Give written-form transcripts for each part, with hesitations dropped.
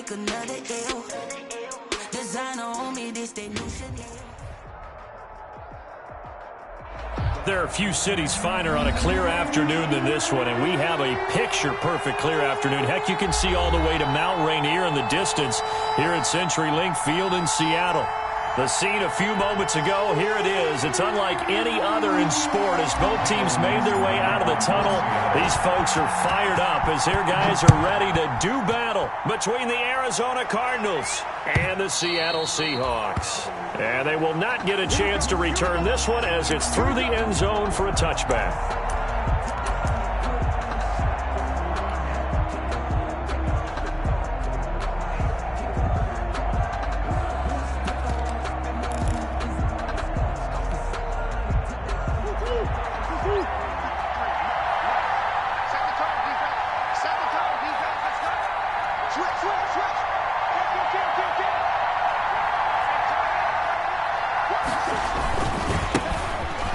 take another L. Designer on me, this they new Chanel. There are a few cities finer on a clear afternoon than this one, and we have a picture-perfect clear afternoon. Heck, you can see all the way to Mount Rainier in the distance here at CenturyLink Field in Seattle. The scene a few moments ago, here it is. It's unlike any other in sport as both teams made their way out of the tunnel. These folks are fired up as their guys are ready to do battle between the Arizona Cardinals and the Seattle Seahawks. And they will not get a chance to return this one as it's through the end zone for a touchback.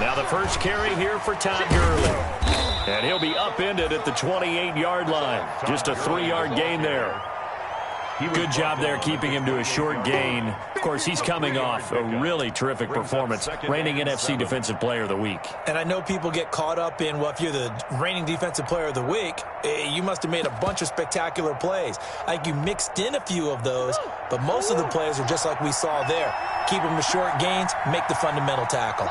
Now the first carry here for Todd Gurley. And he'll be upended at the 28-yard line. Just a 3-yard gain there. Good job there keeping him to a short gain. Of course, he's coming off a really terrific performance, reigning NFC Defensive Player of the Week. And I know people get caught up in, well, if you're the reigning Defensive Player of the Week, you must have made a bunch of spectacular plays. I think you mixed in a few of those, but most of the plays are just like we saw there. Keep them to short gains, make the fundamental tackle.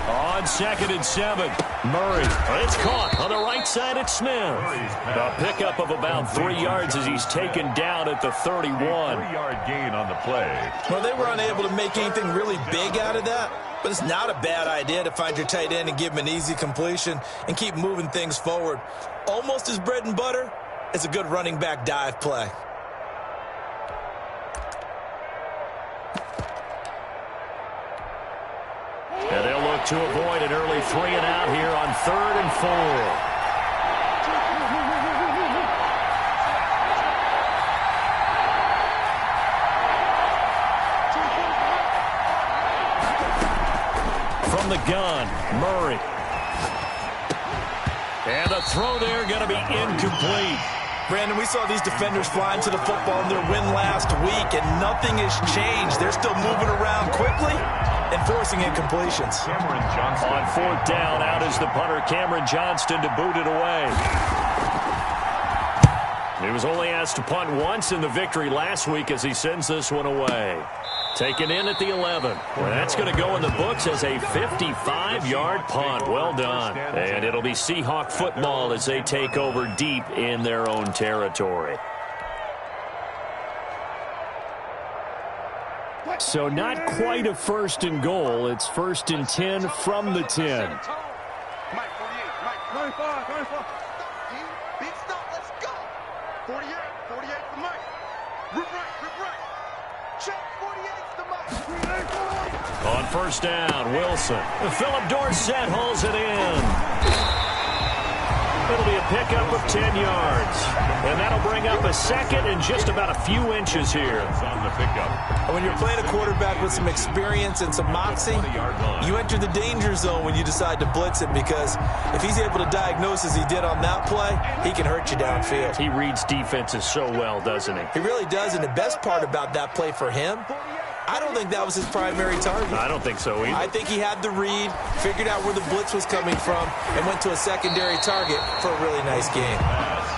On 2nd and 7, Murray. It's caught on the right side at Smith. A pickup of about 3 yards as he's taken down at the 31. 3-yard gain on the play. Well, they were unable to make anything really big out of that, but it's not a bad idea to find your tight end and give him an easy completion and keep moving things forward. Almost as bread and butter as a good running back dive play. And they'll look to avoid an early 3-and-out here on 3rd and 4. From the gun, Murray. And the throw there going to be incomplete. Brandon, we saw these defenders flying to the football in their win last week, and nothing has changed. They're still moving around quickly and forcing incompletions. Cameron Johnston. On 4th down, out is the punter, Cameron Johnston, to boot it away. He was only asked to punt once in the victory last week as he sends this one away. Taken in at the 11. Well, that's going to go in the books as a 55-yard punt. Well done. And it'll be Seahawk football as they take over deep in their own territory. So not quite a 1st and goal. It's 1st and 10 from the 10. Mike, 48, Mike, 25, 25. Big stop, let's go. 48 for Mike. Rip right. Check, 48's the Mike. On 1st down, Wilson. Philip Dorsett hauls it in. It'll be a pickup of 10 yards. And that'll bring up a 2nd and just about a few inches here. On the pickup. When you're playing a quarterback with some experience and some moxie, you enter the danger zone when you decide to blitz him, because if he's able to diagnose as he did on that play, he can hurt you downfield. He reads defenses so well, doesn't he? He really does, and the best part about that play for him, I don't think that was his primary target. I don't think so either. I think he had the read, figured out where the blitz was coming from, and went to a secondary target for a really nice game.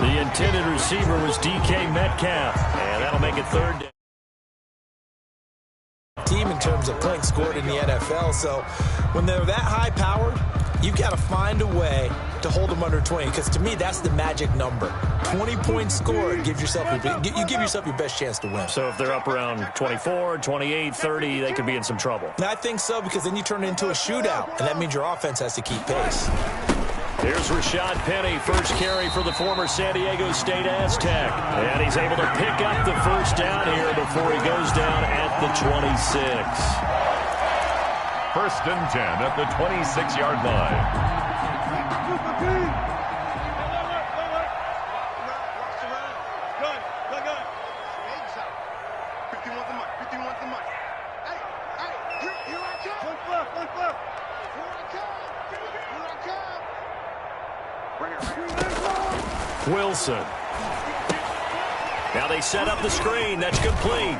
The intended receiver was DK Metcalf, and that'll make it 3rd down. Team in terms of points scored in the NFL, so when they're that high powered, you got to find a way to hold them under 20, because to me that's the magic number. 20 points scored, you give yourself your best chance to win. So if they're up around 24, 28, 30, they could be in some trouble. And I think so, because then you turn it into a shootout, and that means your offense has to keep pace. Here's Rashad Penny, first carry for the former San Diego State Aztec. And he's able to pick up the 1st down here before he goes down at the 26. 1st and 10 at the 26-yard line. Wilson. Now they set up the screen. That's complete.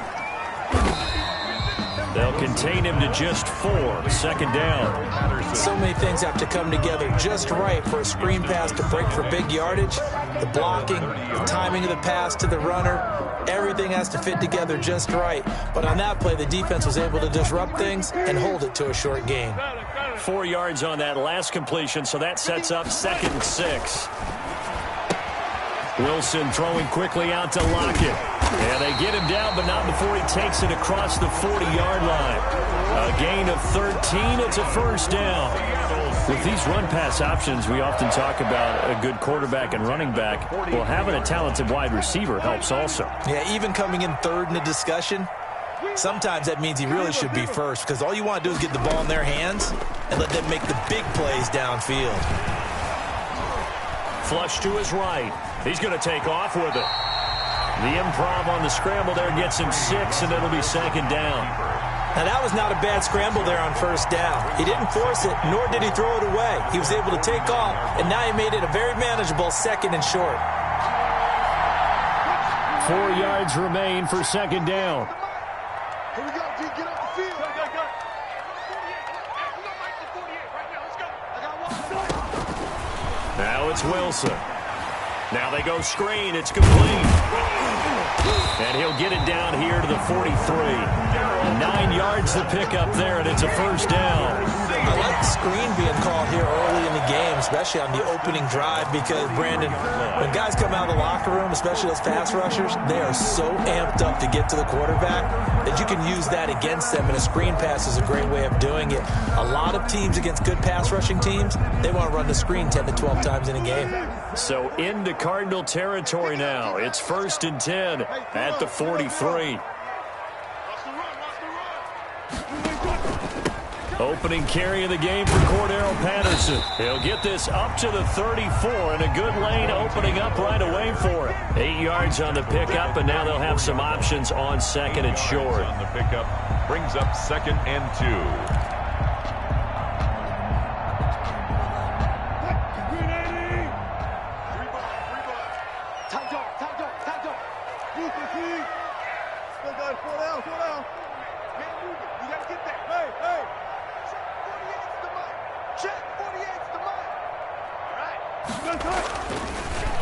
They'll contain him to just 4. Second down. So many things have to come together just right for a screen pass to break for big yardage. The blocking, the timing of the pass to the runner, everything has to fit together just right. But on that play, the defense was able to disrupt things and hold it to a short gain. 4 yards on that last completion, so that sets up 2nd and 6. Wilson throwing quickly out to Lockett. And they get him down, but not before he takes it across the 40-yard line. A gain of 13. It's a first down. With these run-pass options, we often talk about a good quarterback and running back. Well, having a talented wide receiver helps also. Yeah, even coming in third in the discussion, sometimes that means he really should be first, because all you want to do is get the ball in their hands and let them make the big plays downfield. Flush to his right. He's going to take off with it. The improv on the scramble there gets him 6, and it'll be 2nd down. Now, that was not a bad scramble there on first down. He didn't force it, nor did he throw it away. He was able to take off, and now he made it a very manageable 2nd and short. 4 yards remain for 2nd down. Here we go, G. Get off the field. Go. Now it's Wilson. Now they go screen. It's complete. And he'll get it down here to the 43. 9 yards to pick up there, and it's a first down. I like the screen being called here early in the game, especially on the opening drive, because, Brandon, when guys come out of the locker room, especially those pass rushers, they are so amped up to get to the quarterback that you can use that against them, and a screen pass is a great way of doing it. A lot of teams against good pass rushing teams, they want to run the screen 10 to 12 times in a game. So into Cardinal territory now. It's 1st and 10 at the 43. Opening carry of the game for Cordero Patterson. He'll get this up to the 34, and a good lane opening up right away for him. 8 yards on the pickup, and now they'll have some options on 2nd and short. On the pickup brings up 2nd and 2.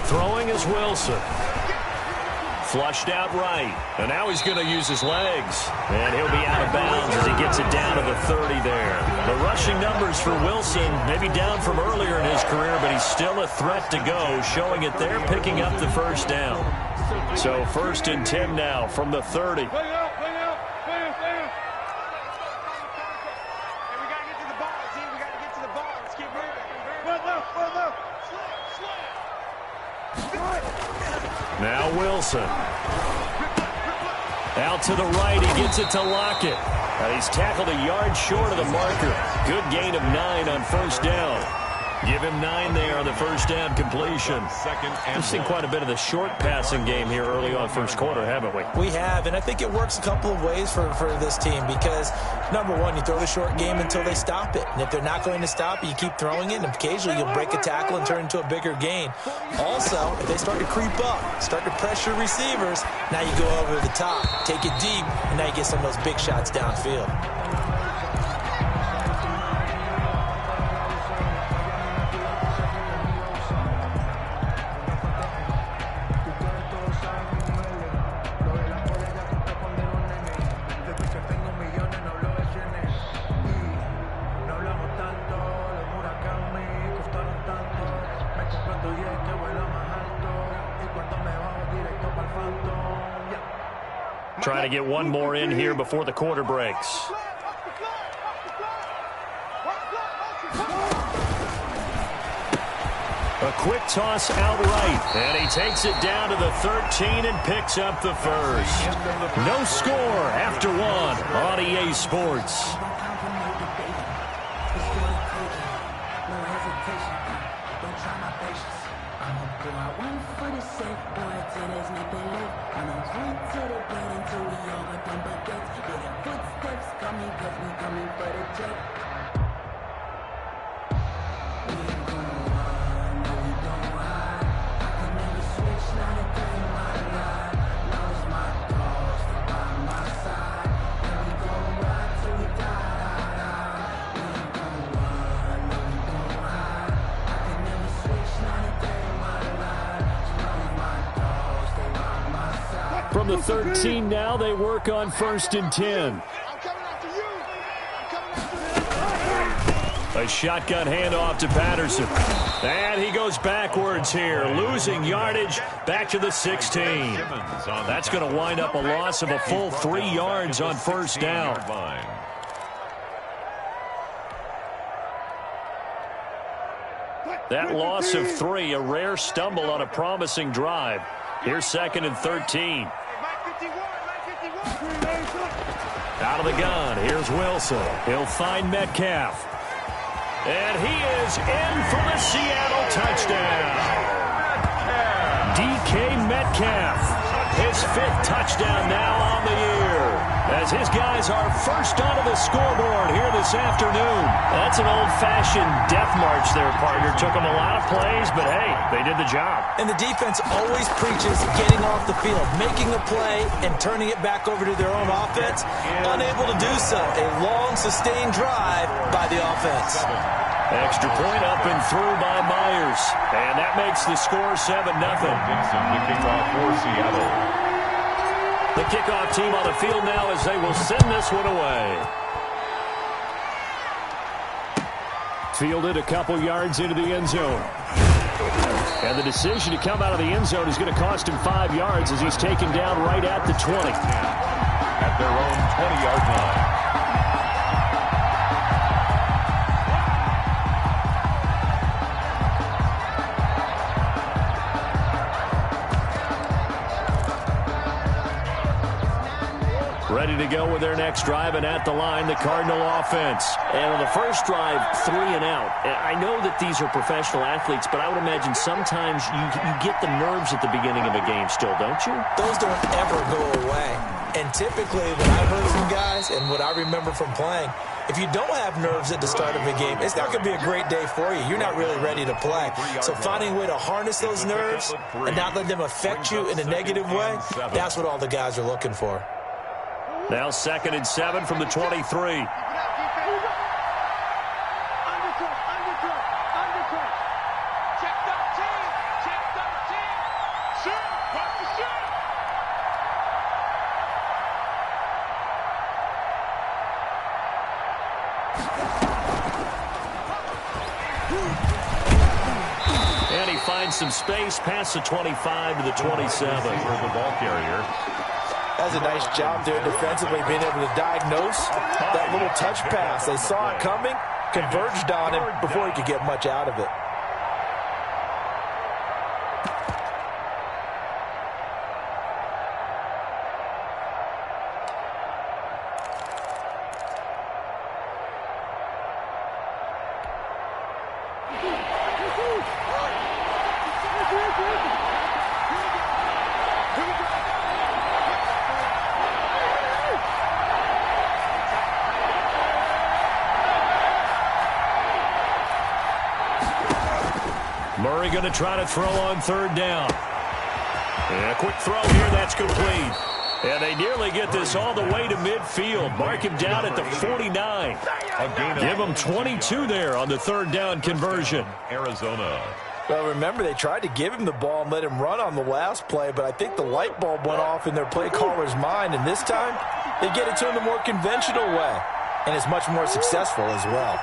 Throwing is Wilson. Flushed out right. And now he's going to use his legs. And he'll be out of bounds as he gets it down to the 30 there. The rushing numbers for Wilson, maybe down from earlier in his career, but he's still a threat to go, showing it there, picking up the first down. So 1st and 10 now from the 30. Now Wilson. Out to the right. He gets it to Lockett. And he's tackled a yard short of the marker. Good gain of 9 on first down. Give him 9 there on the first down completion. We've seen quite a bit of the short passing game here early on first quarter, haven't we? We have, and I think it works a couple of ways for this team because, number one, you throw the short game until they stop it. And if they're not going to stop it, you keep throwing it, and occasionally you'll break a tackle and turn into a bigger gain. Also, if they start to creep up, start to pressure receivers, now you go over the top, take it deep, and now you get some of those big shots downfield. Trying to get one more in here before the quarter breaks. A quick toss out right, and he takes it down to the 13 and picks up the first. No score after 1 on EA Sports. From the 13 now, they work on 1st and 10. A shotgun handoff to Patterson. And he goes backwards here, losing yardage back to the 16. That's going to wind up a loss of a full 3 yards on 1st down. That loss of 3, a rare stumble on a promising drive. Here's 2nd and 13. Out of the gun, here's Wilson. He'll find Metcalf. And he is in for the Seattle touchdown. DK Metcalf, his 5th touchdown now on the year, as his guys are first onto the scoreboard here this afternoon. That's an old-fashioned death march there, partner. Took them a lot of plays, but hey, they did the job. And the defense always preaches getting off the field, making a play, and turning it back over to their own offense. Unable to do so. A long, sustained drive by the offense. Extra point up and through by Myers. And that makes the score 7-0. The kickoff for Seattle. The kickoff team on the field now as they will send this one away. Fielded a couple yards into the end zone. And the decision to come out of the end zone is going to cost him 5 yards as he's taken down right at the 20. At their own 20-yard line. Ready to go with their next drive, and at the line, the Cardinal offense. And on the first drive, 3 and out. I know that these are professional athletes, but I would imagine sometimes you get the nerves at the beginning of a game still, don't you? Those don't ever go away. And typically, what I've heard from guys and what I remember from playing, if you don't have nerves at the start of a game, it's not going to be a great day for you. You're not really ready to play. So finding a way to harness those nerves and not let them affect you in a negative way, that's what all the guys are looking for. Now 2nd and 7 from the 23. And he finds some space past the 25 to the 27. The ball carrier. That's a nice job there defensively, being able to diagnose that little touch pass. They saw it coming, converged on him before he could get much out of it. Murray going to try to throw on 3rd down. And a quick throw here, that's complete. And they nearly get this all the way to midfield. Mark him down at the 49. Give him 22 there on the 3rd down conversion. Arizona. Well, remember, they tried to give him the ball and let him run on the last play, but I think the light bulb went off in their play caller's mind, and this time they get it to him the more conventional way, and it's much more successful as well.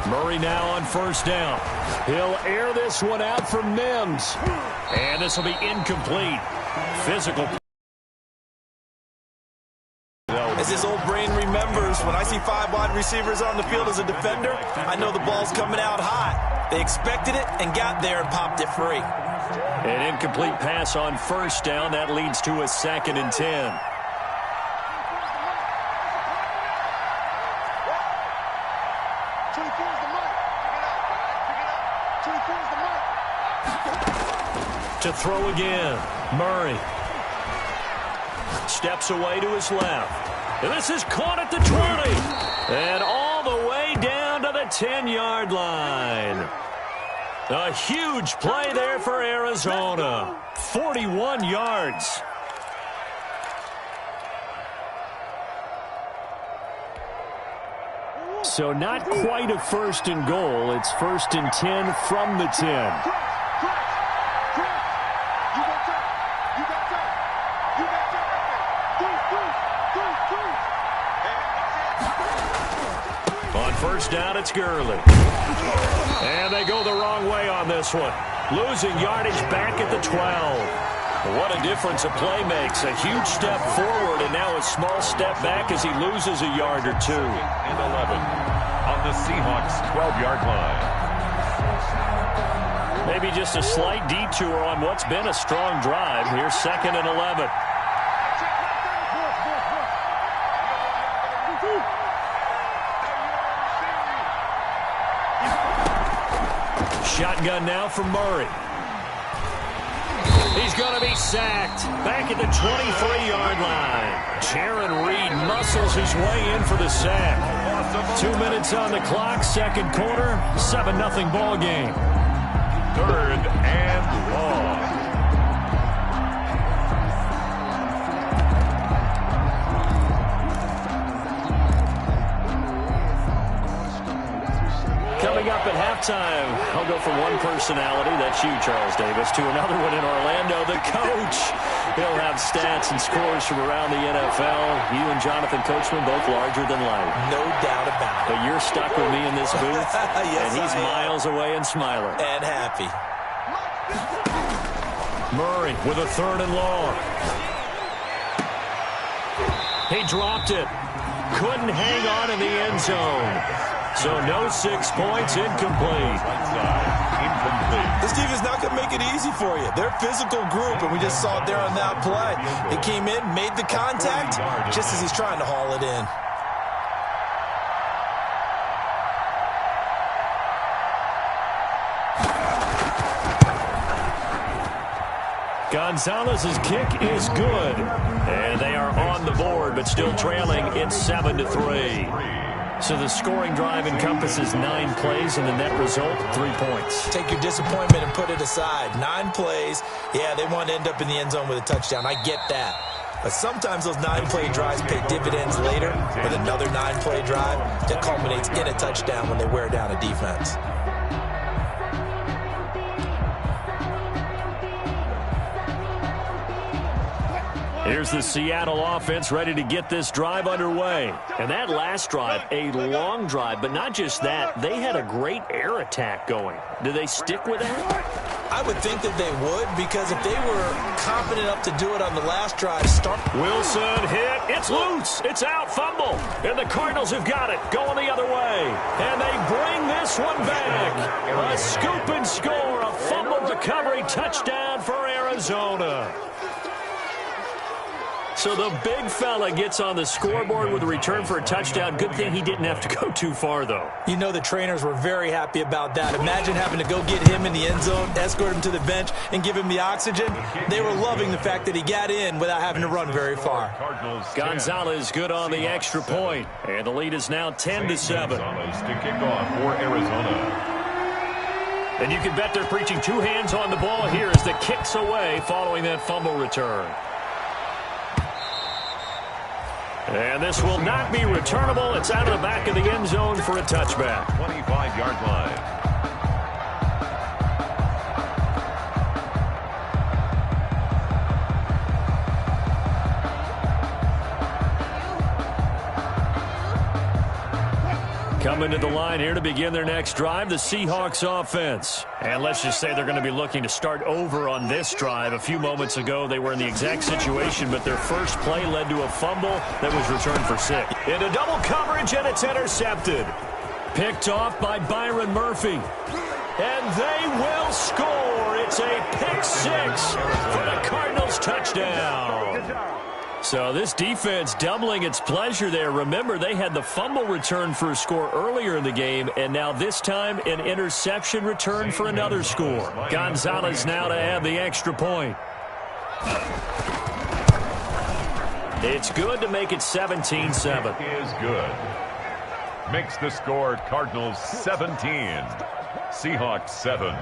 Murray now on 1st down. He'll air this one out for Mims. And this will be incomplete. Physical. As his old brain remembers, when I see 5 wide receivers on the field as a defender, I know the ball's coming out hot. They expected it and got there and popped it free. An incomplete pass on 1st down. That leads to a 2nd and 10. To throw again. Murray steps away to his left. And this is caught at the 20. And all the way down to the 10-yard line. A huge play there for Arizona. 41 yards. So not quite a first and goal. It's first and 10 from the 10. On first down, it's Gurley. And they go the wrong way on this one. Losing yardage back at the 12. What a difference a play makes. A huge step forward and now a small step back as he loses a yard or two. And 11 on the Seahawks 12-yard line. Maybe just a slight detour on what's been a strong drive. Here's 2nd and 11. Shotgun now from Murray. He's going to be sacked. Back at the 23-yard line. Jaron Reed muscles his way in for the sack. 2 minutes on the clock, second quarter, 7-0 ball game. 3rd and long. Coming up at halftime, I'll go from one personality, that's you, Charles Davis, to another one in Orlando, the coach. He'll have stats and scores from around the NFL. You and Jonathan Coachman, both larger than life. No doubt about it. But you're stuck with me in this booth, yes, and he's miles away and smiling. And happy. Murray with a 3rd and long. He dropped it. Couldn't hang on in the end zone. So no 6 points, incomplete. This defense not going to make it easy for you. They're a physical group, and we just saw it there on that play. He came in, made the contact, just as he's trying to haul it in. Gonzalez's kick is good. And they are on the board, but still trailing. It's 7-3. So the scoring drive encompasses 9 plays, and the net result, 3 points. Take your disappointment and put it aside. 9 plays. Yeah, they want to end up in the end zone with a touchdown. I get that. But sometimes those 9-play drives pay dividends later with another 9-play drive that culminates in a touchdown when they wear down a defense. Here's the Seattle offense ready to get this drive underway. And that last drive, a long drive, but not just that. They had a great air attack going. Do they stick with that? I would think that they would, because if they were confident enough to do it on the last drive, Wilson hit. It's loose. It's out. Fumble. And the Cardinals have got it. Going the other way. And they bring this one back. A scoop and score. A fumble recovery touchdown for Arizona. So the big fella gets on the scoreboard with a return for a touchdown. Good thing he didn't have to go too far, though. You know the trainers were very happy about that. Imagine having to go get him in the end zone, escort him to the bench, and give him the oxygen. They were loving the fact that he got in without having to run very far. Gonzalez good on the extra point. And the lead is now 10-7. Gonzalez to kick off for Arizona. And you can bet they're preaching 2 hands on the ball here as the kick's away following that fumble return. And this will not be returnable. It's out of the back of the end zone for a touchback. 25-yard line. Coming to the line here to begin their next drive, the Seahawks offense. And let's just say they're going to be looking to start over on this drive. A few moments ago, they were in the exact situation, but their first play led to a fumble that was returned for 6. Into double coverage, and it's intercepted. Picked off by Byron Murphy. And they will score. It's a pick 6 for the Cardinals touchdown. So this defense doubling its pleasure there. Remember, they had the fumble return for a score earlier in the game, and now this time an interception return for another score. Gonzalez now to add the extra point. It's good to make it 17-7. Is good. Makes the score Cardinals 17. Seahawks 7.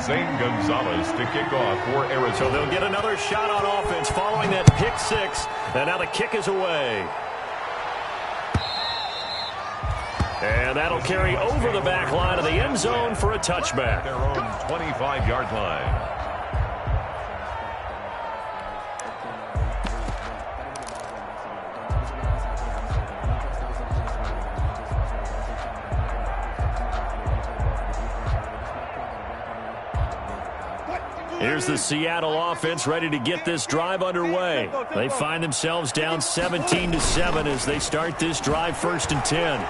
Zane Gonzalez to kick off for Arizona. So they'll get another shot on offense following that pick 6. And now the kick is away. And that'll carry over the back line of the end zone for a touchback. Their own 25-yard line. Here's the Seattle offense ready to get this drive underway. They find themselves down 17-7 as they start this drive 1st and 10.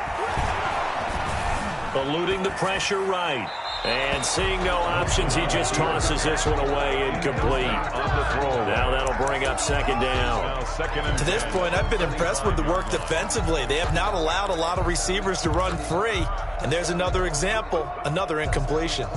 Eluding the pressure right. And seeing no options, he just tosses this one away incomplete. Now that'll bring up 2nd down. To this point, I've been impressed with the work defensively. They have not allowed a lot of receivers to run free. And there's another example, another incompletion.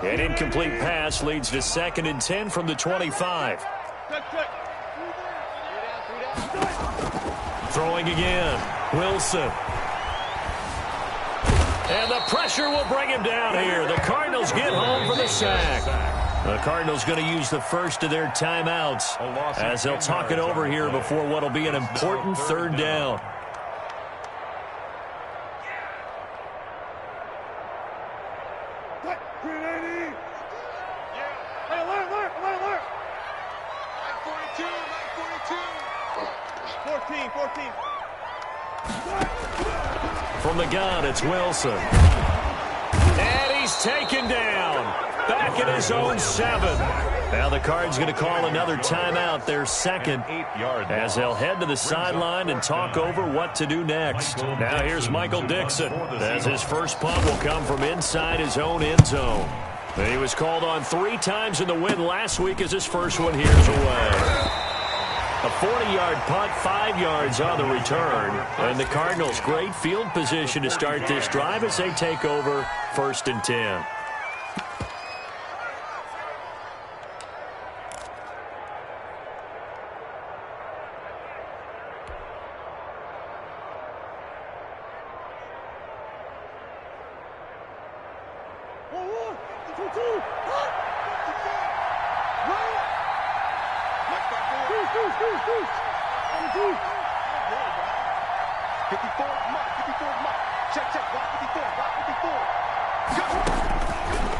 An incomplete pass leads to 2nd and 10 from the 25. Throwing again. Wilson. And the pressure will bring him down here. The Cardinals get home for the sack. The Cardinals going to use the first of their timeouts as they'll talk it over here before what will be an important 3rd down. From the gun, it's Wilson. And he's taken down. Back at his own 7. Now the Cards going to call another timeout, their 2nd, as they'll head to the sideline and talk over what to do next. Now here's Michael Dixon, as his first punt will come from inside his own end zone. He was called on 3 times in the win last week as his first one here's away. A 40-yard punt, 5 yards on the return. And the Cardinals, great field position to start this drive as they take over 1st and 10.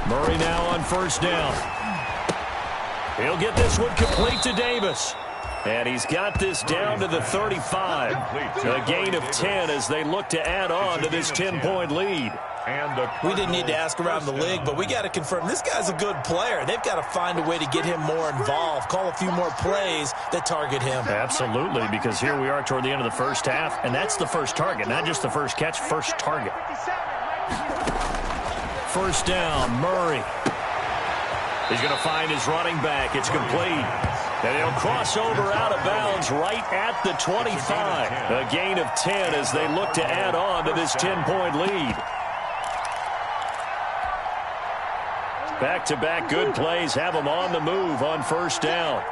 Murray now on 1st down. He'll get this one complete to Davis. And he's got this down to the 35. A gain of 10 as they look to add on to this 10-point lead. We didn't need to ask around the league, but we got to confirm this guy's a good player. They've got to find a way to get him more involved, call a few more plays that target him. Absolutely, because here we are toward the end of the first half, and that's the first target, not just the first catch, first target. 1st down, Murray. He's going to find his running back. It's complete. And he'll cross over out of bounds right at the 25. A gain of 10 as they look to add on to this 10-point lead. Back-to-back good plays have them on the move on 1st down.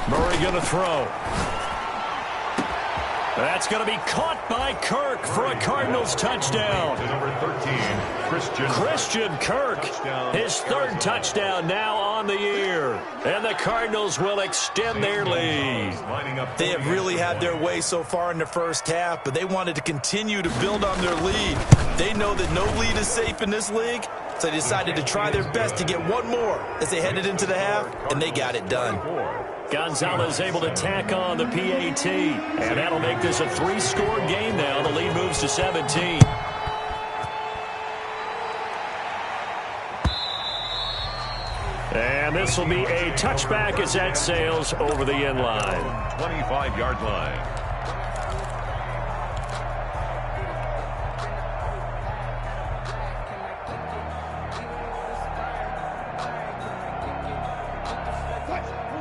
Murray going to throw. That's going to be caught by Kirk for a Cardinals touchdown. To number 13, Christian Kirk, his 3rd touchdown now on the year. And the Cardinals will extend their lead. They have really had their way so far in the first half, but they wanted to continue to build on their lead. They know that no lead is safe in this league, so they decided to try their best to get one more as they headed into the half, and they got it done. Gonzalez able to tack on the PAT, and that'll make this a 3-score game now. The lead moves to 17. And this will be a touchback as that sails over the end line. 25-yard line.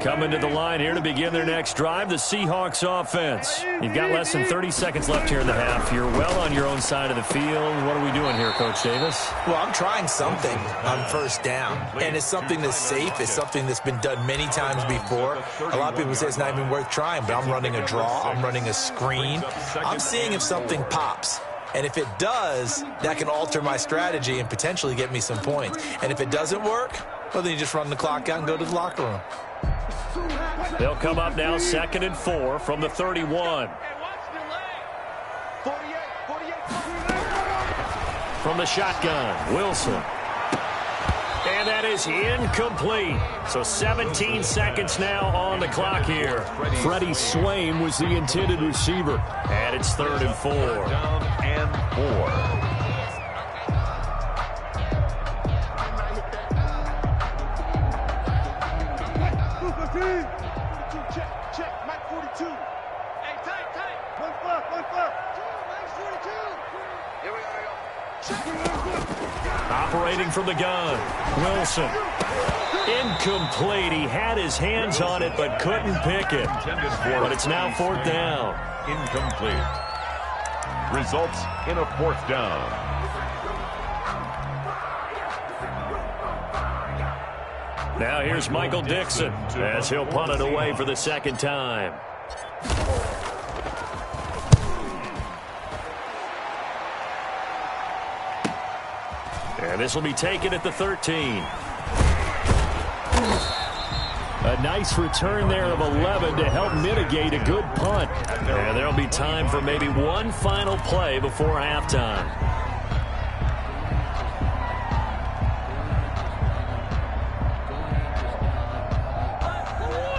Coming to the line here to begin their next drive, the Seahawks offense. You've got less than 30 seconds left here in the half. You're well on your own side of the field. What are we doing here, Coach Davis? Well, I'm trying something on first down, and it's something that's safe. It's something that's been done many times before. A lot of people say it's not even worth trying, but I'm running a draw. I'm running a screen. I'm seeing if something pops. And if it does, that can alter my strategy and potentially get me some points. And if it doesn't work, well, then you just run the clock out and go to the locker room. They'll come up now 2nd and 4 from the 31. From the shotgun, Wilson. And that is incomplete. So 17 seconds now on the clock here. Freddie Swain was the intended receiver. And it's 3rd and 4. Down and 4. Check, Mike 42. Hey, tight. 1-5. Mike 42. Here we go. Operating from the gun, Wilson. Incomplete. He had his hands on it but couldn't pick it. But it's now 4th down. Incomplete. Results in a 4th down. Now here's Michael Dixon as he'll punt it away for the 2nd time. And this will be taken at the 13. A nice return there of 11 to help mitigate a good punt. And there'll be time for maybe one final play before halftime.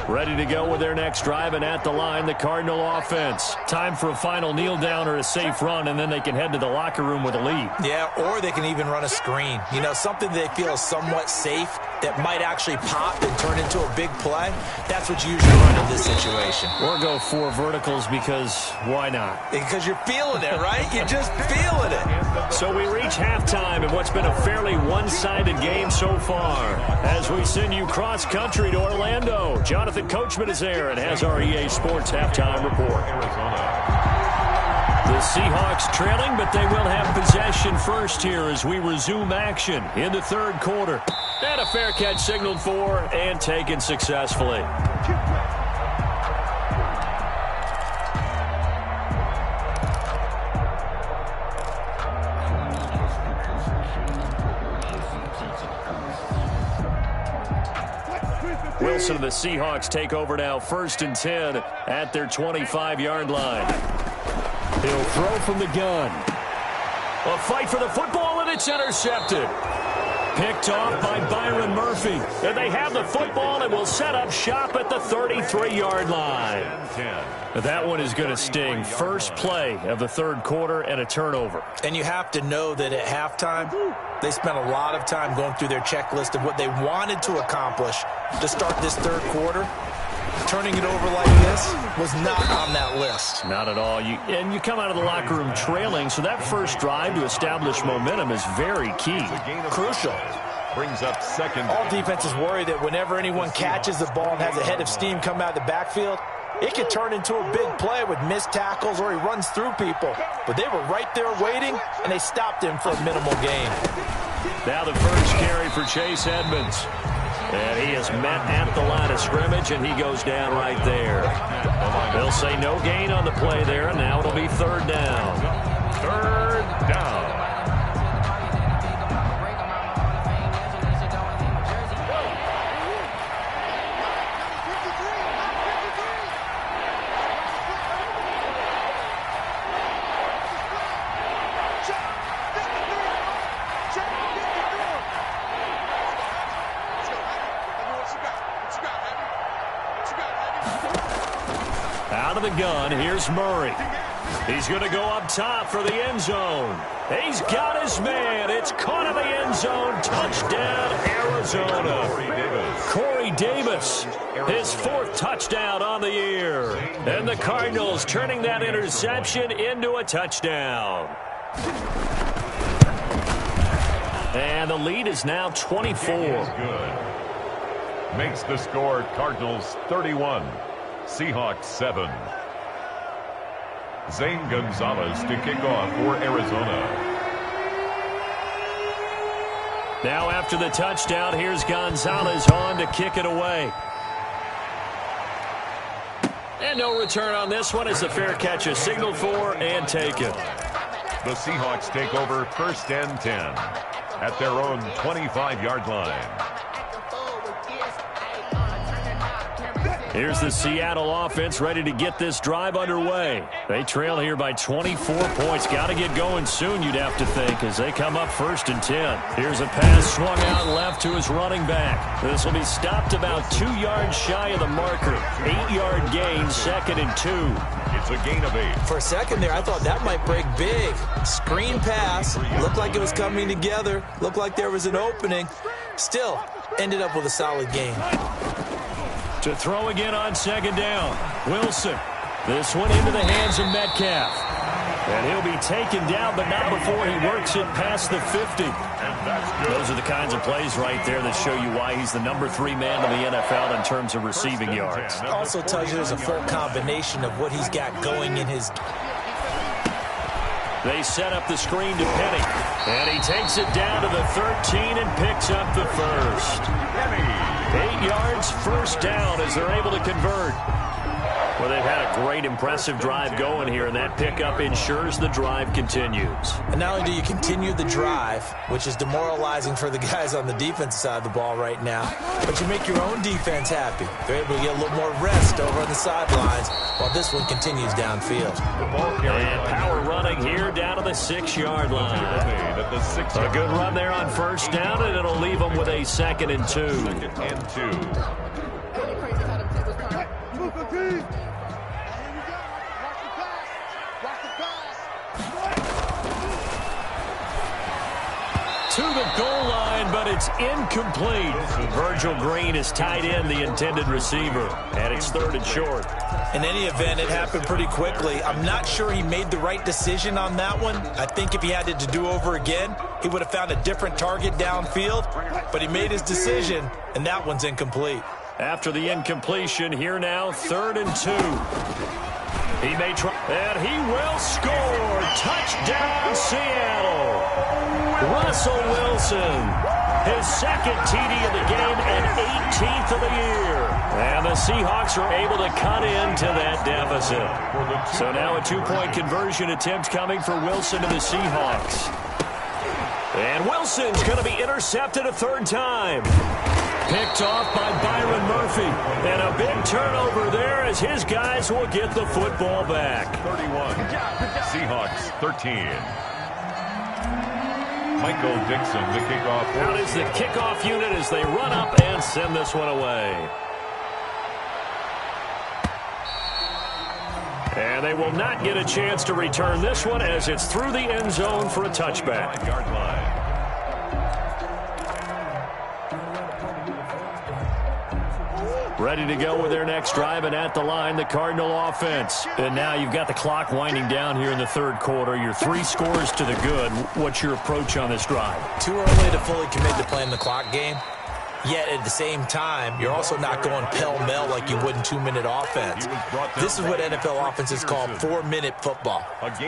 Ready to go with their next drive, and at the line, the Cardinal offense. Time for a final kneel down or a safe run, and then they can head to the locker room with a lead. Yeah, or they can even run a screen. You know, something they feel is somewhat safe that might actually pop and turn into a big play. That's what you usually run in this situation. Or go 4 verticals because why not? Because you're feeling it, right? You're just feeling it. So we reach halftime in what's been a fairly one-sided game so far. As we send you cross-country to Orlando, Jonathan Coachman is there and has our EA Sports halftime report. The Seahawks trailing, but they will have possession first here as we resume action in the 3rd quarter. And a fair catch signaled for and taken successfully. Wilson and the Seahawks take over now, 1st and 10 at their 25-yard line. He'll throw from the gun. A fight for the football, and it's intercepted. Picked off by Byron Murphy. And they have the football and will set up shop at the 33-yard line. That one is going to sting. First play of the 3rd quarter and a turnover. And you have to know that at halftime, they spent a lot of time going through their checklist of what they wanted to accomplish to start this 3rd quarter. Turning it over like this was not on that list. Not at all. And you come out of the locker room trailing, so that first drive to establish momentum is very key. Crucial. Brings up 2nd. All defenses worry that whenever anyone catches the ball and has a head of steam come out of the backfield, it could turn into a big play with missed tackles or he runs through people. But they were right there waiting, and they stopped him for a minimal gain. Now the first carry for Chase Edmonds. And he is met at the line of scrimmage, and he goes down right there. They'll say no gain on the play there, and now it'll be 3rd down. 3rd down. Out of the gun, here's Murray. He's going to go up top for the end zone. He's got his man. It's caught in the end zone. Touchdown, Arizona. Corey Davis, his 4th touchdown on the year. And the Cardinals turning that interception into a touchdown. And the lead is now 24. makes the score Cardinals 31, Seahawks 7. Zane Gonzalez to kick off for Arizona. Now after the touchdown, here's Gonzalez on to kick it away. And no return on this one as the fair catch is signaled for and taken. The Seahawks take over 1st and 10 at their own 25-yard line. Here's the Seattle offense ready to get this drive underway. They trail here by 24 points. Got to get going soon, you'd have to think, as they come up 1st and 10. Here's a pass swung out left to his running back. This will be stopped about 2 yards shy of the marker. 8-yard gain, 2nd and 2. It's a gain of 8. For a second there, I thought that might break big. Screen pass. Looked like it was coming together. Looked like there was an opening. Still, ended up with a solid gain. To throw again on 2nd down. Wilson. This one into the hands of Metcalf. And he'll be taken down, but not before he works it past the 50. Those are the kinds of plays right there that show you why he's the number 3 man in the NFL in terms of receiving yards. Also tells you there's a full combination of what he's got going in his... They set up the screen to Penny. And he takes it down to the 13 and picks up the first. 8 yards, 1st down as they're able to convert. Well, they've had a great, impressive drive going here, and that pickup ensures the drive continues. And not only do you continue the drive, which is demoralizing for the guys on the defensive side of the ball right now, but you make your own defense happy. They're able to get a little more rest over on the sidelines while this one continues downfield. And power running here down to the 6-yard line. A good run there on 1st down, and it'll leave them with a 2nd and 2. 2nd and 2. To the goal line, but it's incomplete. Virgil Green is tied in, the intended receiver, and it's 3rd and short. In any event, it happened pretty quickly. I'm not sure he made the right decision on that one. I think if he had it to do over again, he would have found a different target downfield, but he made his decision, and that one's incomplete. After the incompletion, here now, 3rd and 2. He may try, and he will score. Touchdown, Seattle. Russell Wilson, his 2nd TD of the game and 18th of the year. And the Seahawks are able to cut into that deficit. So now a 2-point conversion attempt coming for Wilson and the Seahawks. And Wilson's going to be intercepted a 3rd time. Picked off by Byron Murphy. And a big turnover there as his guys will get the football back. 31. Seahawks 13. Michael Dixon, the kickoff. Out is the kickoff unit as they run up and send this one away. And they will not get a chance to return this one as it's through the end zone for a touchback. 5-yard line. Ready to go with their next drive, and at the line, the Cardinal offense. And now you've got the clock winding down here in the 3rd quarter. Your 3 scores to the good. What's your approach on this drive? Too early to fully commit to playing the clock game. Yet at the same time, you're also not going pell-mell like you would in 2-minute offense. This is what NFL offenses call 4-minute football.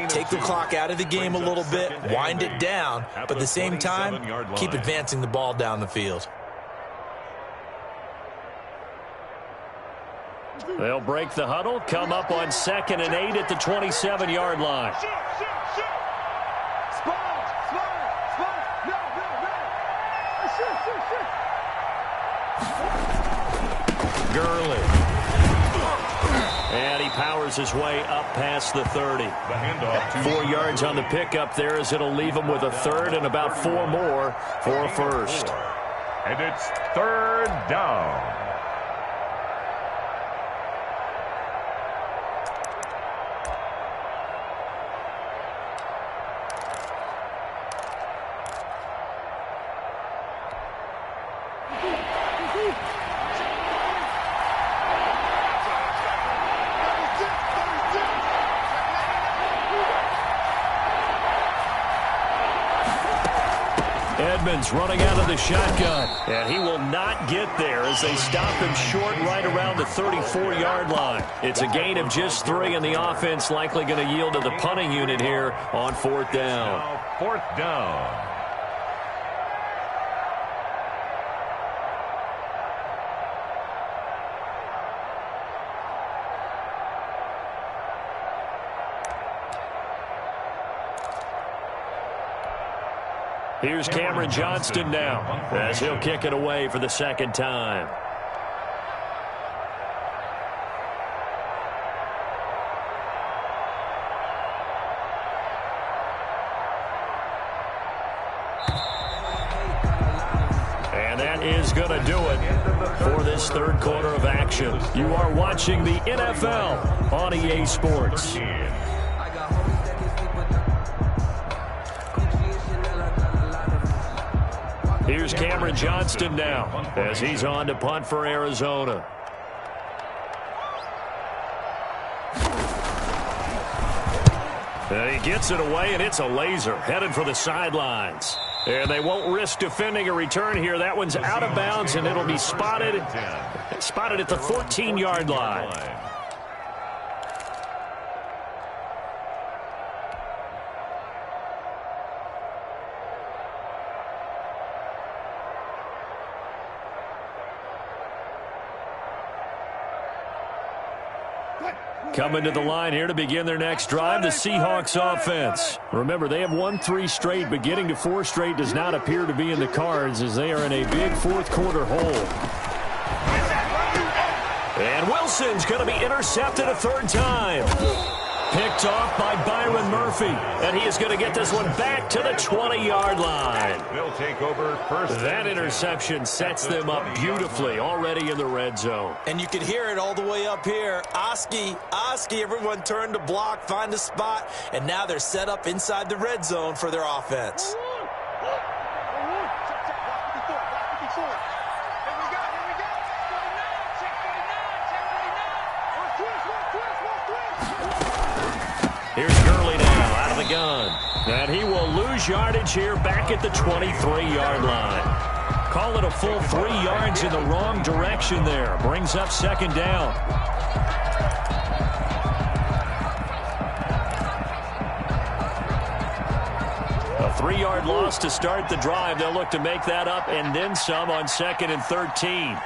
Take the clock out of the game a little bit, wind it down, but at the same time, keep advancing the ball down the field. They'll break the huddle, come up on 2nd and 8 at the 27-yard line. Gurley. And he powers his way up past the 30. 4 yards on the pickup there as it'll leave him with a 3rd and about 4 more for a 1st. And it's 3rd down. Simmons running out of the shotgun. And he will not get there as they stop him short right around the 34-yard line. It's a gain of just 3, and the offense likely going to yield to the punting unit here on 4th down. Now 4th down. Here's Cameron Johnston now as he'll kick it away for the 2nd time. And that is going to do it for this 3rd quarter of action. You are watching the NFL on EA Sports. Here's Cameron Johnston now as he's on to punt for Arizona. And he gets it away, and it's a laser headed for the sidelines. And they won't risk defending a return here. That one's out of bounds, and it'll be spotted at the 14-yard line. Coming to the line here to begin their next drive, the Seahawks offense. Remember, they have won 3 straight, but getting to 4 straight does not appear to be in the cards as they are in a big 4th quarter hole. And Wilson's going to be intercepted a 3rd time. Picked off by Byron Murphy, and he is going to get this one back to the 20-yard line. They'll take over first. That interception sets them up beautifully already in the red zone. And you can hear it all the way up here. Oski, everyone turned to block, find a spot, and now they're set up inside the red zone for their offense. Here's Gurley now out of the gun. And he will lose yardage here back at the 23-yard line. Call it a full 3 yards in the wrong direction there. Brings up 2nd down. A 3-yard loss to start the drive. They'll look to make that up and then some on 2nd and 13.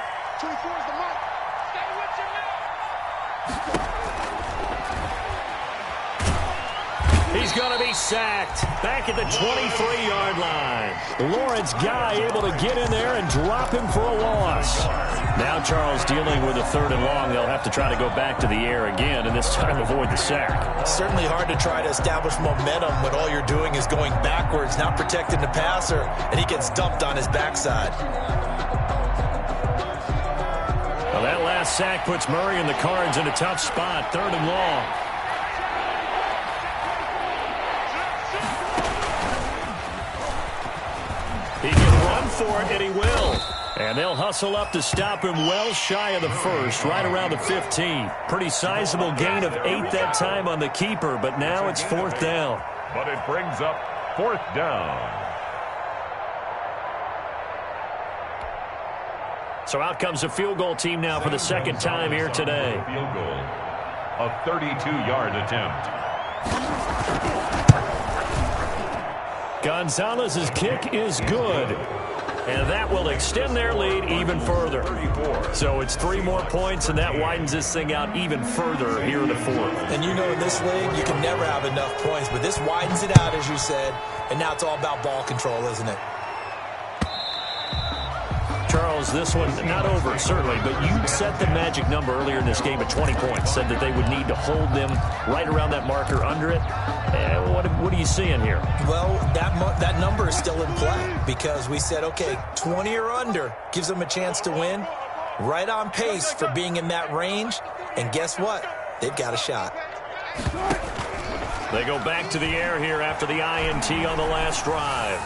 He's going to be sacked back at the 23-yard line. Lawrence Guy able to get in there and drop him for a loss. Now Charles dealing with a 3rd and long. They'll have to try to go back to the air again and this time avoid the sack. Certainly hard to try to establish momentum when all you're doing is going backwards, not protecting the passer, and he gets dumped on his backside. Well, that last sack puts Murray and the Cards in a tough spot. 3rd and long. He can run for it, and he will. And they'll hustle up to stop him well shy of the 1st, right around the 15. Pretty sizable gain of 8 that time on the keeper, but now it's 4th down. But it brings up 4th down. So out comes the field goal team now for the 2nd time here today. Field goal, a 32-yard attempt. Gonzalez's kick is good, and that will extend their lead even further. So it's 3 more points, and that widens this thing out even further here in the 4th. And you know in this league, you can never have enough points, but this widens it out, as you said, and now it's all about ball control, isn't it? Charles, this one not over, certainly, but you set the magic number earlier in this game at 20 points, said that they would need to hold them right around that marker under it. What are you seeing here? Well, that number is still in play because we said, okay, 20 or under gives them a chance to win. Right on pace for being in that range, and guess what? They've got a shot. They go back to the air here after the INT on the last drive.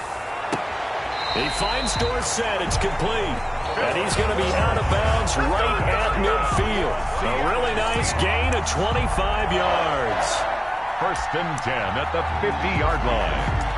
He finds Dorsett. It's complete. And he's going to be out of bounds right at midfield. A really nice gain of 25 yards. 1st and 10 at the 50-yard line.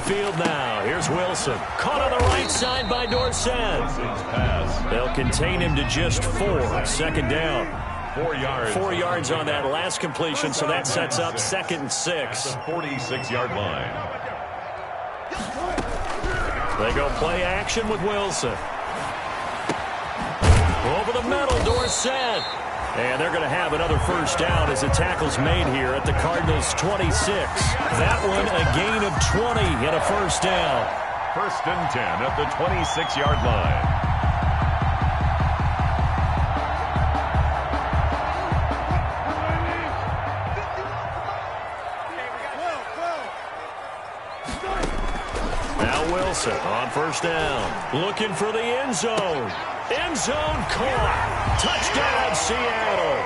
field now. Here's Wilson. Caught on the right side by Dorsett. They'll contain him to just 4. Second down. 4 yards. 4 yards on that last completion, so that sets up 2nd and 6. At the 46-yard line. They go play action with Wilson. Over the middle, Dorsett. And they're going to have another first down as the tackle's made here at the Cardinals' 26. That one a gain of 20 and a first down. 1st and 10 at the 26-yard line. Wilson on first down. Looking for the end zone. End zone caught. Touchdown, Seattle.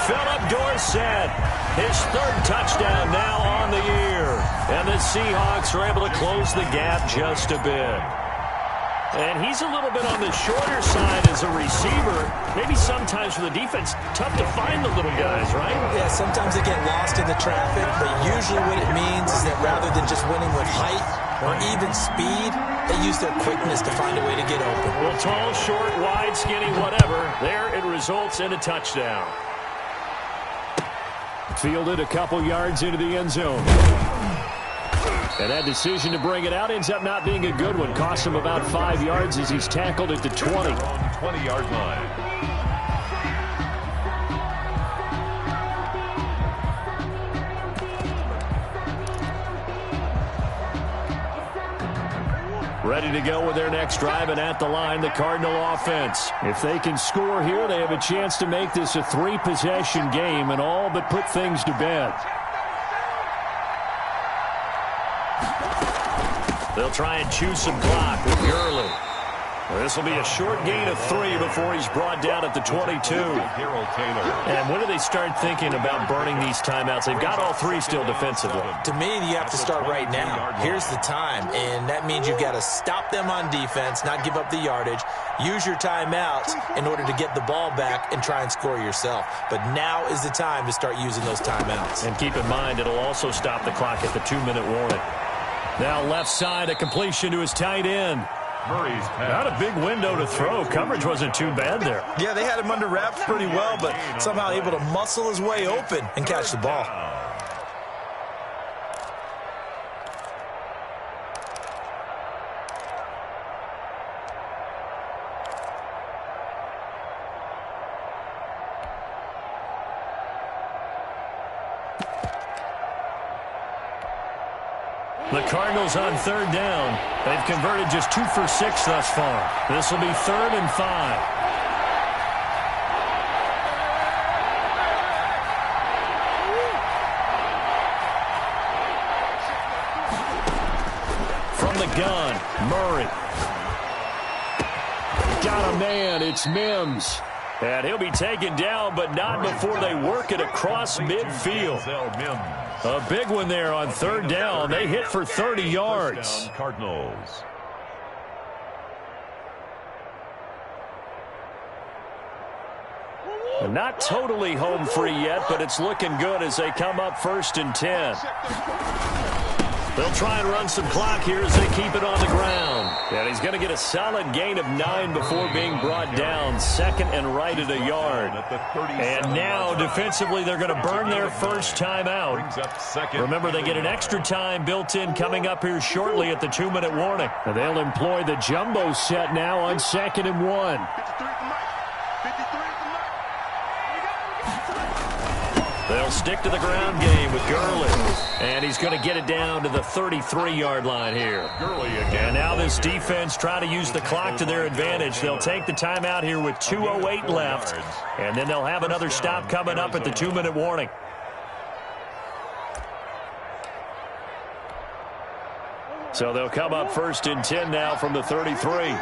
Philip Dorsett. His 3rd touchdown now on the year. And the Seahawks are able to close the gap just a bit. And he's a little bit on the shorter side as a receiver. Maybe sometimes for the defense, tough to find the little guys, right? Yeah, sometimes they get lost in the traffic, but usually what it means is that rather than just winning with height or even speed, they use their quickness to find a way to get open. Well, tall, short, wide, skinny, whatever. There it results in a touchdown. Fielded a couple yards into the end zone. And that decision to bring it out ends up not being a good one. Costs him about 5 yards as he's tackled at the 20. 20-yard line. Ready to go with their next drive, and at the line, the Cardinal offense. If they can score here, they have a chance to make this a 3-possession game and all but put things to bed. They'll try and choose some clock with Gurley. This will be a short gain of 3 before he's brought down at the 22. And when do they start thinking about burning these timeouts? They've got all 3 still defensively. To me, you have to start right now. Here's the time, and that means you've got to stop them on defense, not give up the yardage, use your timeouts in order to get the ball back and try and score yourself. But now is the time to start using those timeouts. And keep in mind, it'll also stop the clock at the 2-minute warning. Now left side, a completion to his tight end. Not a big window to throw. Coverage wasn't too bad there. Yeah, they had him under wraps pretty well, but somehow able to muscle his way open and catch the ball. The Cardinals on 3rd down. They've converted just 2 for 6 thus far. This will be 3rd and 5. From the gun, Murray. Got a man, it's Mims. And he'll be taken down, but not before they work it across midfield. A big one there on 3rd down. They hit for 30 yards. Cardinals. Not totally home free yet, but it's looking good as they come up 1st and 10. They'll try and run some clock here as they keep it on the ground. And he's going to get a solid gain of 9 before being brought down. 2nd and right at a yard. And now, defensively, they're going to burn their first time out. Remember, they get an extra time built in coming up here shortly at the 2-minute warning. And they'll employ the jumbo set now on 2nd and 1. They'll stick to the ground game with Gurley. And he's going to get it down to the 33-yard line here. Gurley again. And now this defense trying to use the clock to their advantage. They'll take the timeout here with 2:08 left. And then they'll have another stop coming up at the 2-minute warning. So they'll come up 1st and 10 now from the 33.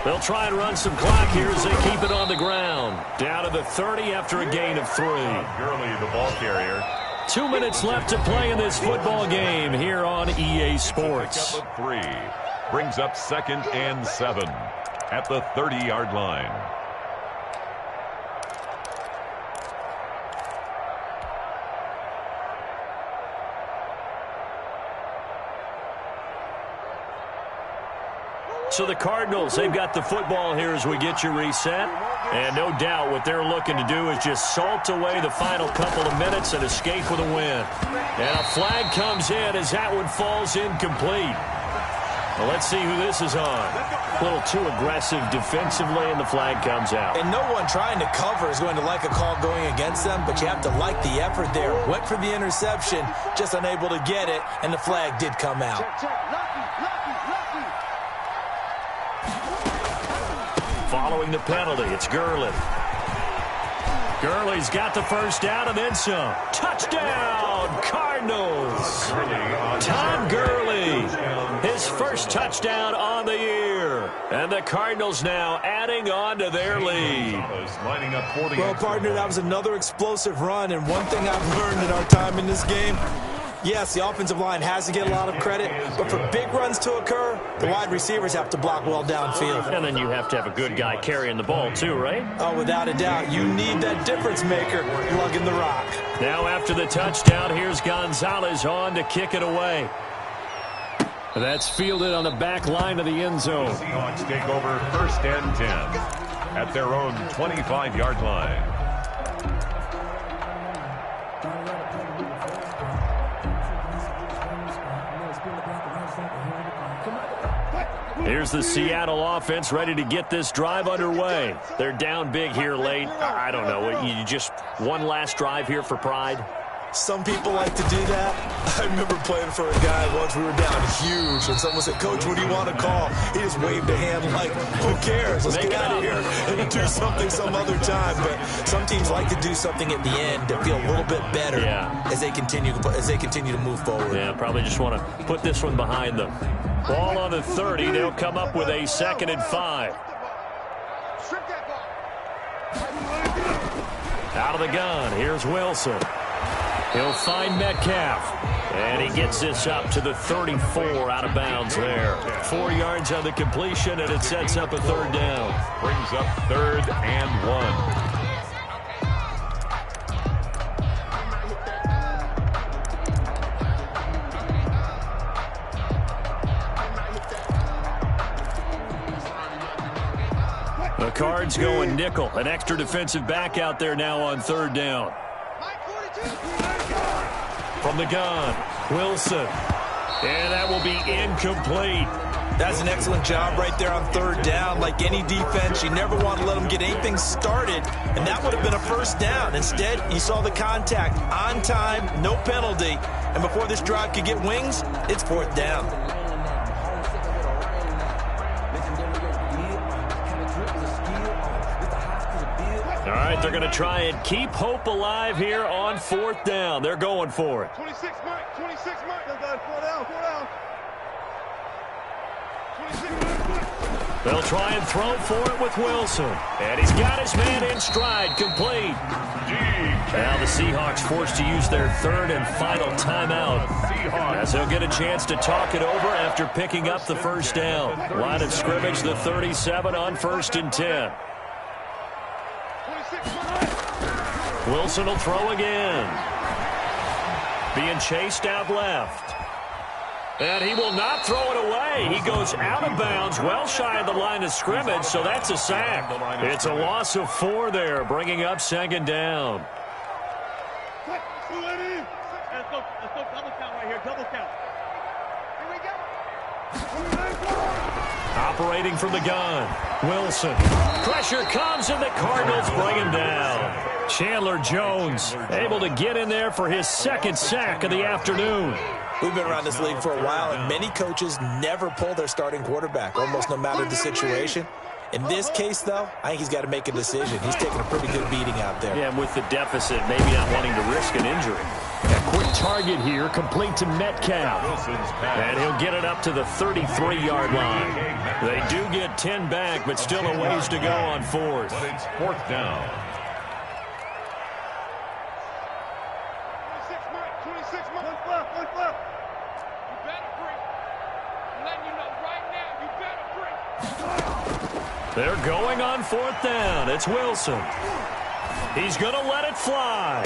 They'll try and run some clock here as they keep it on the ground. Down to the 30 after a gain of 3. Gurley, the ball carrier. 2 minutes left to play in this football game here on EA Sports. Pickup of 3. Brings up 2nd and 7 at the 30-yard line. So the Cardinals, they've got the football here as we get you reset. And no doubt what they're looking to do is just salt away the final couple of minutes and escape with a win. And a flag comes in as that one falls incomplete. Well, let's see who this is on. A little too aggressive defensively, and the flag comes out. And no one trying to cover is going to like a call going against them, but you have to like the effort there. Went for the interception, just unable to get it, and the flag did come out. Following the penalty, it's Gurley. Gurley's got the first down and then some. Touchdown, Cardinals. Tom Gurley, his first touchdown on the year. And the Cardinals now adding on to their lead. Well, partner, that was another explosive run, and one thing I've learned in our time in this game, yes, the offensive line has to get a lot of credit, but for big runs to occur, the wide receivers have to block well downfield. And then you have to have a good guy carrying the ball too, right? Oh, without a doubt. You need that difference maker lugging the rock. Now after the touchdown, here's Gonzalez on to kick it away. That's fielded on the back line of the end zone. The Seahawks take over 1st and 10 at their own 25-yard line. Here's the Seattle offense ready to get this drive underway. They're down big here late. I don't know. You just one last drive here for pride? Some people like to do that. I remember playing for a guy once. We were down huge, and someone said, "Coach, what do you want to call?" He just waved a hand like, "Who cares? Let's get out of here and do something some other time." But some teams like to do something at the end to feel a little bit better as they continue to move forward. Yeah, probably just want to put this one behind them. Ball on the 30. They'll come up with a 2nd and 5. Out of the gun. Here's Wilson. He'll find Metcalf. And he gets this up to the 34 out of bounds there. 4 yards on the completion, and it sets up a 3rd down. Brings up 3rd and 1. The Cards going nickel. An extra defensive back out there now on 3rd down. From the gun, Wilson. And that will be incomplete. That's an excellent job right there on 3rd down. Like any defense, you never want to let them get anything started, and that would have been a 1st down. Instead, you saw the contact on time, no penalty, and before this drive could get wings, it's 4th down. All right, they're going to try and keep hope alive here on 4th down. They're going for it. 26, Mike. 26, Mike. 4 down. 4 down. 26. They'll try and throw for it with Wilson. And he's got his man in stride, complete. Now the Seahawks forced to use their 3rd and final timeout, as they'll get a chance to talk it over after picking up the 1st down. Line of scrimmage, the 37 on 1st and 10. Wilson will throw again. Being chased out left. And he will not throw it away. He goes out of bounds, well shy of the line of scrimmage, so that's a sack. It's a loss of 4 there, bringing up 2nd down. Let's go double count right here. Double count. Here we go. Operating from the gun, Wilson. Pressure comes, and the Cardinals bring him down. Chandler Jones able to get in there for his 2nd sack of the afternoon. We've been around this league for a while, and many coaches never pull their starting quarterback, almost no matter the situation. In this case, though, I think he's got to make a decision. He's taking a pretty good beating out there. Yeah, and with the deficit, maybe not wanting to risk an injury. A quick target here, complete to Metcalf. And he'll get it up to the 33-yard line. They do get 10 back, but still a ways to go on 4th. But it's 4th down. 26, Mike. 1 left. 1 left. You better break. I'm letting you know right now, you better break. They're going on 4th down. It's Wilson. He's going to let it fly.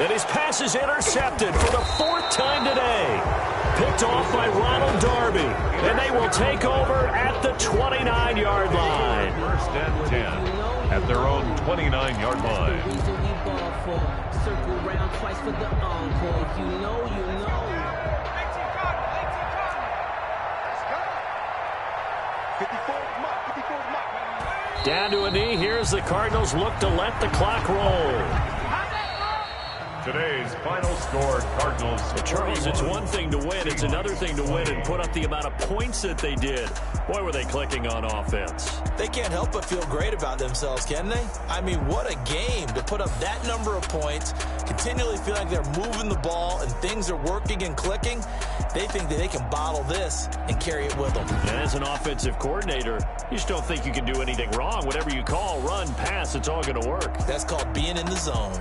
And his pass is intercepted for the 4th time today. picked off by Ronald Darby. And they will take over at the 29-yard line. First and 10 at their own 29-yard line. Circle round twice for the encore. If you know, you know. Down to a knee. Here's the Cardinals look to let the clock roll. Today's final score, Cardinals. Charles, it's one thing to win. It's another thing to win and put up the amount of points that they did. Boy, were they clicking on offense. They can't help but feel great about themselves, can they? I mean, what a game to put up that number of points, continually feel like they're moving the ball and things are working and clicking. They think that they can bottle this and carry it with them. And as an offensive coordinator, you just don't think you can do anything wrong. Whatever you call, run, pass, it's all going to work. That's called being in the zone.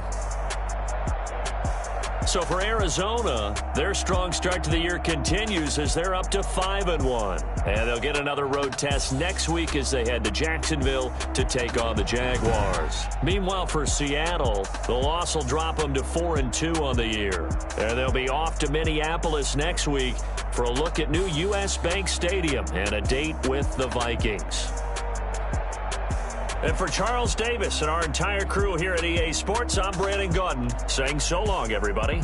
So for Arizona, their strong start to the year continues as they're up to 5-1. And they'll get another road test next week as they head to Jacksonville to take on the Jaguars. Meanwhile, for Seattle, the loss will drop them to 4-2 on the year. And they'll be off to Minneapolis next week for a look at new U.S. Bank Stadium and a date with the Vikings. And for Charles Davis and our entire crew here at EA Sports, I'm Brandon Gaudin saying so long, everybody.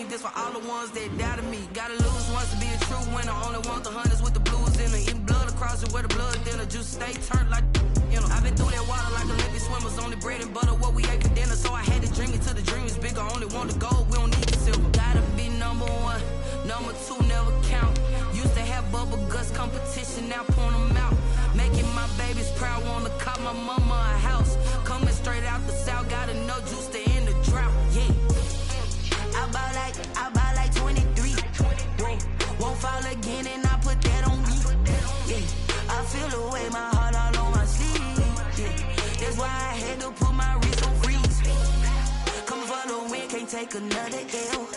This for all the ones that doubted me. Gotta lose once to be a true winner. Only want the hunters with the blues in it. Eating blood across it where the blood dinner. Juice stay turned like, you know. I've been through that water like Olympic swimmers. Only bread and butter what we ate for dinner. So I had to dream it till the dream is bigger. Only want the gold, we don't need the silver. Gotta be number one. Number two never count. Used to have bubble guts competition, now point them out. Making my babies proud, wanna cop my mama a house. Coming straight out the south, gotta know juice to end the drought. Yeah. I buy like 23. Won't fall again and I put that on me. Yeah, I feel the way, my heart all on my sleeve. Yeah, that's why I had to put my wrist on freeze. Come for the win, can't take another L.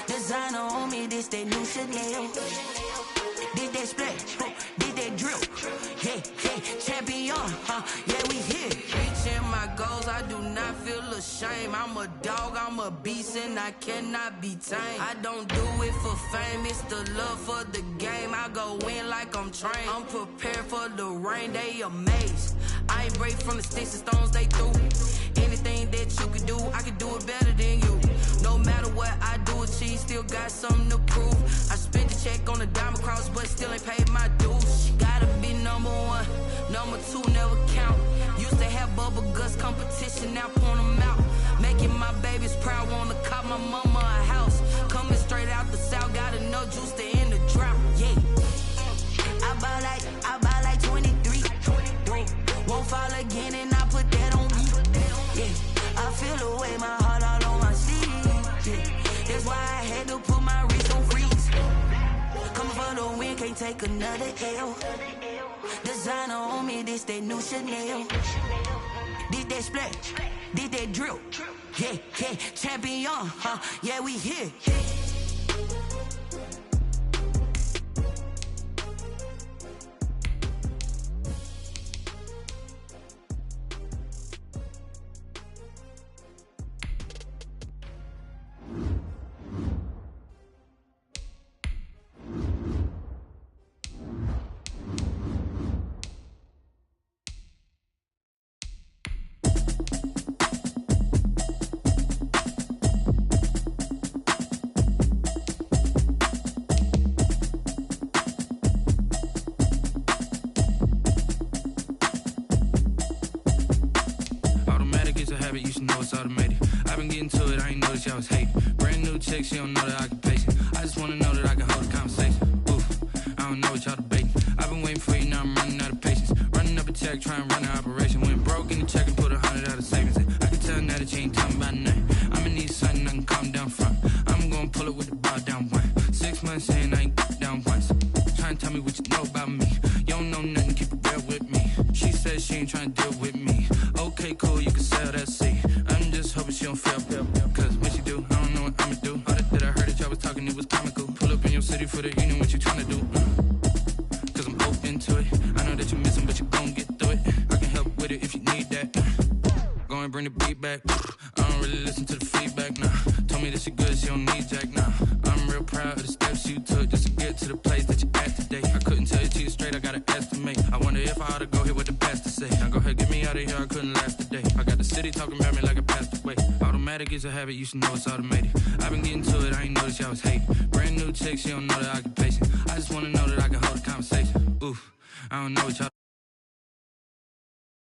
Designer on me, this that new Chanel. Did that splash, did that drill. Yeah, champion, yeah, we here. Reaching my goals, I do not feel ashamed. I'm a dog, I'm a beast, and I cannot be tamed. I don't do it for fame, it's the love for the game. I go in like I'm trained. I'm prepared for the rain, they amazed. I ain't break from the sticks and stones they threw. Anything that you can do, I can do it better than you. No matter what I do, achieve, still got something to prove. I spent the check on the diamond cross, but still ain't paid my dues. Gotta be number one, number two never count. Used to have bubble guts competition, now point them out. Making my babies proud, wanna cop my mama a house. Coming straight out the south, gotta know juice to end the drought. Yeah, I buy like 23. Won't fall again and I put that on me. Yeah, I feel the way, my heart all on my sleeve. Yeah, that's why I had to put my wrist on freeze. Coming for the win, can't take another L. Designer on me, this that new Chanel. Did that splash, did that drill. Yeah, champion, yeah, we here. chick, she don't know the occupation. I just wanna know that I can hold a conversation. Oof, I don't know what y'all debating. I've been waiting for you, now I'm running out of patience. Running up a check, trying to run an operation. Went broke in the check and put 100 out of savings in. I can tell now that you ain't talking about nothing. I'ma need something I can calm down front. I'm gonna pull it with the bar down one. 6 months in, I ain't down once. Trying to tell me what you know about me. You don't know nothing, keep it real with me. She said she ain't trying to deal with me. Okay, cool, you can sell that seat. I'm just hoping she don't feel. Cause when she do, I don't know what I'ma do. All that I heard that y'all was talking, it was comical. Pull up in your city for the union, what you trying to do? Cause I'm open to it. I know that you're missing, but you gon' get through it. I can help with it if you need that. Go and bring the beat back. I don't really listen to the feedback, nah. Told me that she good, she don't need jack, nah. I'm real proud of the steps you took just to get to the place that you're at today. I couldn't tell you to you straight, I gotta estimate. I wonder if I ought to go here with the pastor say. Now go ahead, get me out of here, I couldn't last a day. I got the city talking about me like a passed away. Automatic is a habit, you should know it's automated. I've been getting to it, I ain't noticed y'all was hating. Brand new chick, she don't know the occupation. I just wanna know that I can hold a conversation. Oof, I don't know what y'all